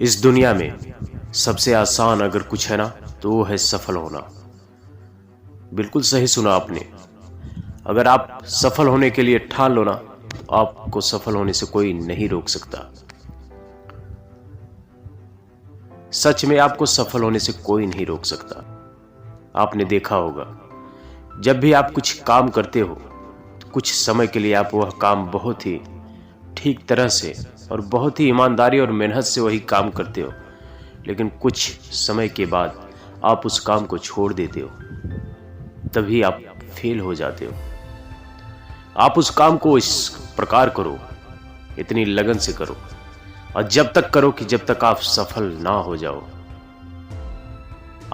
इस दुनिया में सबसे आसान अगर कुछ है ना तो वो है सफल होना। बिल्कुल सही सुना आपने। अगर आप सफल होने के लिए ठान लो ना तो आपको सफल होने से कोई नहीं रोक सकता। सच में आपको सफल होने से कोई नहीं रोक सकता। आपने देखा होगा जब भी आप कुछ काम करते हो तो कुछ समय के लिए आप वह काम बहुत ही ठीक तरह से और बहुत ही ईमानदारी और मेहनत से वही काम करते हो, लेकिन कुछ समय के बाद आप उस काम को छोड़ देते हो, तभी आप फेल हो जाते हो। आप उस काम को इस प्रकार करो, इतनी लगन से करो और जब तक करो कि जब तक आप सफल ना हो जाओ।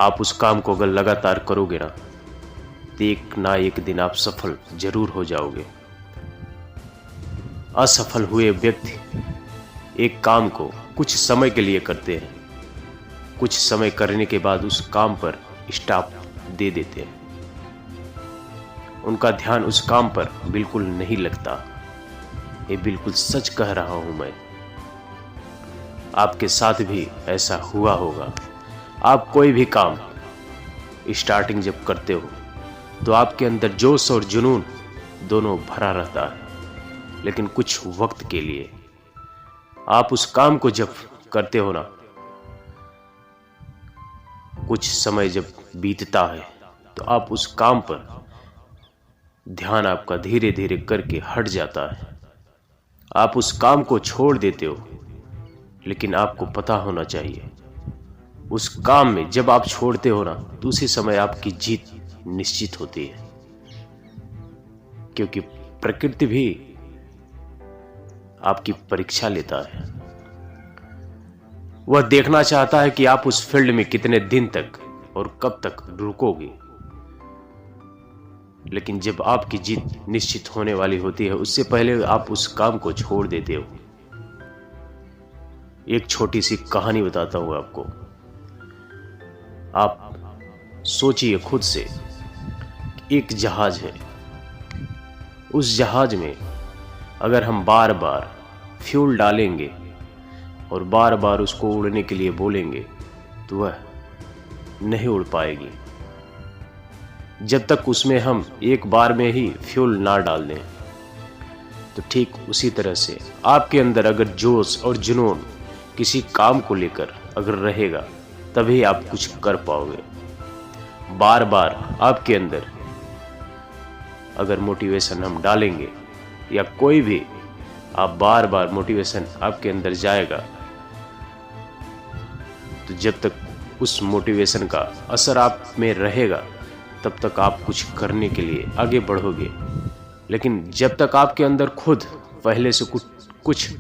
आप उस काम को अगर लगातार करोगे ना तो एक ना एक दिन आप सफल जरूर हो जाओगे। असफल हुए व्यक्ति एक काम को कुछ समय के लिए करते हैं, कुछ समय करने के बाद उस काम पर स्टॉप दे देते हैं। उनका ध्यान उस काम पर बिल्कुल नहीं लगता। ये बिल्कुल सच कह रहा हूं मैं। आपके साथ भी ऐसा हुआ होगा। आप कोई भी काम स्टार्टिंग जब करते हो तो आपके अंदर जोश और जुनून दोनों भरा रहता है, लेकिन कुछ वक्त के लिए आप उस काम को जब करते हो ना, कुछ समय जब बीतता है तो आप उस काम पर ध्यान आपका धीरे धीरे करके हट जाता है। आप उस काम को छोड़ देते हो, लेकिन आपको पता होना चाहिए उस काम में जब आप छोड़ते हो ना तो उसी समय आपकी जीत निश्चित होती है, क्योंकि प्रकृति भी आपकी परीक्षा लेता है। वह देखना चाहता है कि आप उस फील्ड में कितने दिन तक और कब तक रुकोगे। लेकिन जब आपकी जीत निश्चित होने वाली होती है उससे पहले आप उस काम को छोड़ देते हो। एक छोटी सी कहानी बताता हूं आपको। आप सोचिए खुद से, एक जहाज है। उस जहाज में अगर हम बार बार फ्यूल डालेंगे और बार बार उसको उड़ने के लिए बोलेंगे तो वह नहीं उड़ पाएगी, जब तक उसमें हम एक बार में ही फ्यूल ना डाल दें। तो ठीक उसी तरह से आपके अंदर अगर जोश और जुनून किसी काम को लेकर अगर रहेगा तभी आप कुछ कर पाओगे। बार बार आपके अंदर अगर मोटिवेशन हम डालेंगे या कोई भी आप बार बार मोटिवेशन आपके अंदर जाएगा तो जब तक उस मोटिवेशन का असर आप में रहेगा तब तक आप कुछ करने के लिए आगे बढ़ोगे। लेकिन जब तक आपके अंदर खुद पहले से कुछ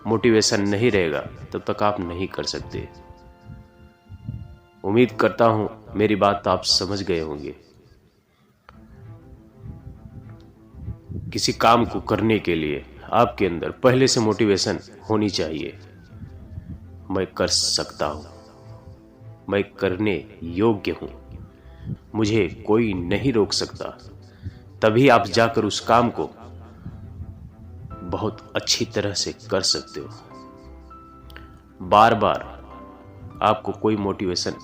मोटिवेशन नहीं रहेगा तब तक आप नहीं कर सकते। उम्मीद करता हूं मेरी बात आप समझ गए होंगे। किसी काम को करने के लिए आपके अंदर पहले से मोटिवेशन होनी चाहिए। मैं कर सकता हूं, मैं करने योग्य हूं, मुझे कोई नहीं रोक सकता। तभी आप जाकर उस काम को बहुत अच्छी तरह से कर सकते हो। बार बार आपको कोई मोटिवेशन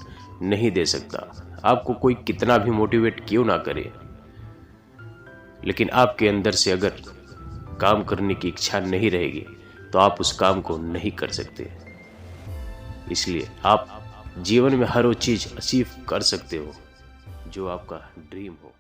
नहीं दे सकता, आपको कोई कितना भी मोटिवेट क्यों ना करे, लेकिन आपके अंदर से अगर काम करने की इच्छा नहीं रहेगी तो आप उस काम को नहीं कर सकते। इसलिए आप जीवन में हर वो चीज अचीव कर सकते हो जो आपका ड्रीम हो।